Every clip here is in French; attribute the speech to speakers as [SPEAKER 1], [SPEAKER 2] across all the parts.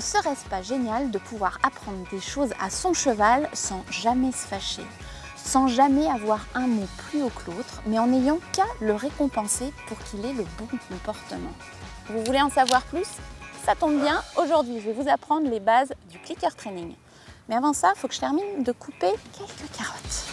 [SPEAKER 1] serait-ce pas génial de pouvoir apprendre des choses à son cheval sans jamais se fâcher, sans jamais avoir un mot plus haut que l'autre, mais en n'ayant qu'à le récompenser pour qu'il ait le bon comportement? Vous voulez en savoir plus? Ça tombe bien, aujourd'hui je vais vous apprendre les bases du clicker training. Mais avant ça, il faut que je termine de couper quelques carottes.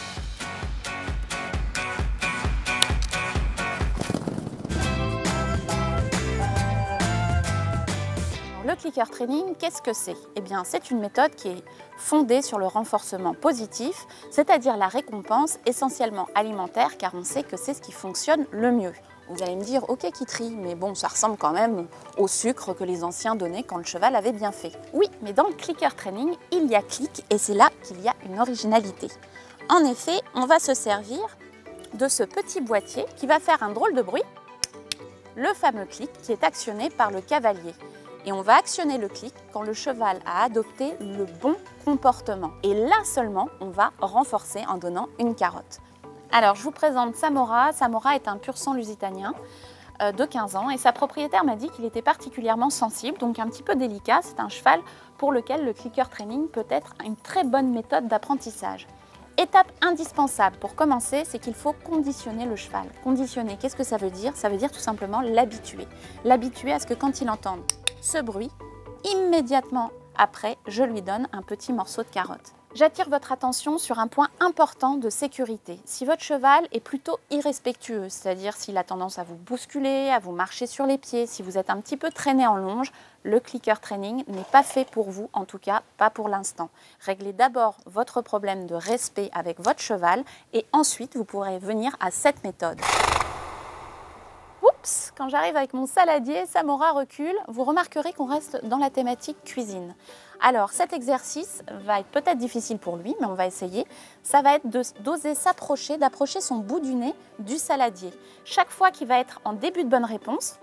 [SPEAKER 1] Le clicker training, qu'est-ce que c'est? Eh bien, c'est une méthode qui est fondée sur le renforcement positif, c'est-à-dire la récompense essentiellement alimentaire, car on sait que c'est ce qui fonctionne le mieux. Vous allez me dire, ok Kitri, mais bon, ça ressemble quand même au sucre que les anciens donnaient quand le cheval avait bien fait. Oui, mais dans le clicker training, il y a clic et c'est là qu'il y a une originalité. En effet, on va se servir de ce petit boîtier qui va faire un drôle de bruit, le fameux clic qui est actionné par le cavalier. Et on va actionner le clic quand le cheval a adopté le bon comportement. Et là seulement, on va renforcer en donnant une carotte. Alors, je vous présente Samora. Samora est un pur sang lusitanien de 15 ans et sa propriétaire m'a dit qu'il était particulièrement sensible, donc un petit peu délicat. C'est un cheval pour lequel le clicker training peut être une très bonne méthode d'apprentissage. Étape indispensable pour commencer, c'est qu'il faut conditionner le cheval. Conditionner, qu'est-ce que ça veut dire? Ça veut dire tout simplement l'habituer. L'habituer à ce que quand il entende ce bruit, immédiatement après, je lui donne un petit morceau de carotte. J'attire votre attention sur un point important de sécurité. Si votre cheval est plutôt irrespectueux, c'est-à-dire s'il a tendance à vous bousculer, à vous marcher sur les pieds, si vous êtes un petit peu traîné en longe, le clicker training n'est pas fait pour vous, en tout cas pas pour l'instant. Réglez d'abord votre problème de respect avec votre cheval et ensuite vous pourrez venir à cette méthode. Oups, quand j'arrive avec mon saladier, Samora recule. Vous remarquerez qu'on reste dans la thématique cuisine. Alors cet exercice va être peut-être difficile pour lui, mais on va essayer. Ça va être d'oser s'approcher, d'approcher son bout du nez du saladier. Chaque fois qu'il va être en début de bonne réponse,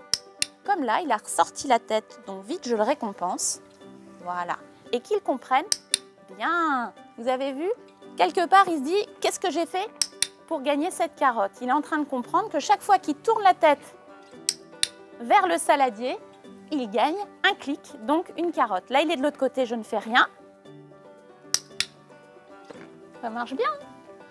[SPEAKER 1] comme là, il a ressorti la tête, donc vite je le récompense. Voilà. Et qu'il comprenne bien. Vous avez vu? Quelque part, il se dit, qu'est-ce que j'ai fait pour gagner cette carotte? Il est en train de comprendre que chaque fois qu'il tourne la tête vers le saladier, il gagne un clic, donc une carotte. Là, il est de l'autre côté, je ne fais rien. Ça marche bien.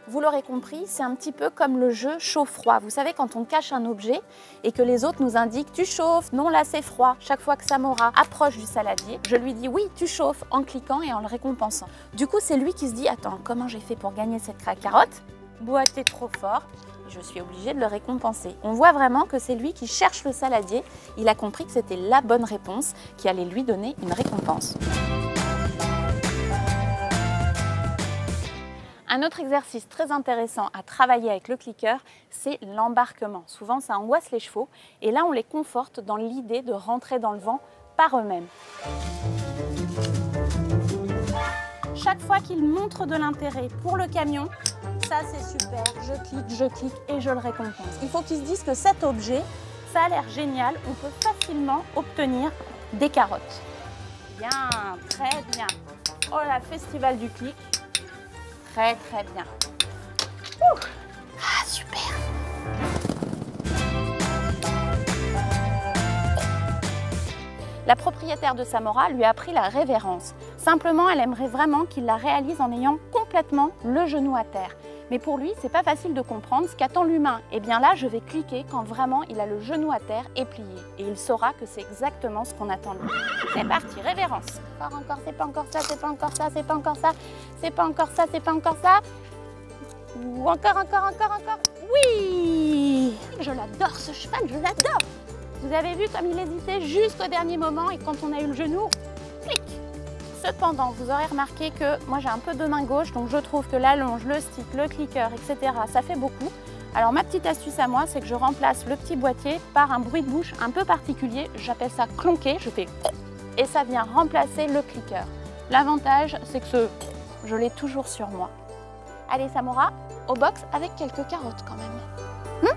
[SPEAKER 1] Vous l'aurez compris, c'est un petit peu comme le jeu chaud-froid. Vous savez, quand on cache un objet et que les autres nous indiquent « tu chauffes », non là c'est froid. Chaque fois que Samora approche du saladier, je lui dis « oui, tu chauffes » en cliquant et en le récompensant. Du coup, c'est lui qui se dit « attends, comment j'ai fait pour gagner cette carotte ?» Boiter trop fort, je suis obligée de le récompenser. On voit vraiment que c'est lui qui cherche le saladier. Il a compris que c'était la bonne réponse qui allait lui donner une récompense. Un autre exercice très intéressant à travailler avec le clicker, c'est l'embarquement. Souvent, ça angoisse les chevaux et là, on les conforte dans l'idée de rentrer dans le vent par eux-mêmes. Chaque fois qu'ils montrent de l'intérêt pour le camion, ça c'est super, je clique et je le récompense. Il faut qu'ils se disent que cet objet, ça a l'air génial, on peut facilement obtenir des carottes. Bien, très bien. Oh là, festival du clic. Très très bien. Ouh. Ah, super. La propriétaire de Samora lui a appris la révérence. Simplement, elle aimerait vraiment qu'il la réalise en ayant complètement le genou à terre. Mais pour lui, c'est pas facile de comprendre ce qu'attend l'humain. Et bien là, je vais cliquer quand vraiment il a le genou à terre et plié. Et il saura que c'est exactement ce qu'on attend de lui. C'est parti, révérence. Encore, c'est pas encore ça, c'est pas encore ça, c'est pas encore ça, c'est pas encore ça, c'est pas encore ça. Ou encore. Oui! Je l'adore ce cheval, je l'adore. Vous avez vu comme il hésitait jusqu'au dernier moment et quand on a eu le genou, clic. Cependant, vous aurez remarqué que moi j'ai un peu de main gauche, donc je trouve que la longe, le stick, le clicker, etc. ça fait beaucoup. Alors ma petite astuce à moi, c'est que je remplace le petit boîtier par un bruit de bouche un peu particulier. J'appelle ça clonquer, je fais et ça vient remplacer le clicker. L'avantage, c'est que je l'ai toujours sur moi. Allez Samora, au box avec quelques carottes quand même.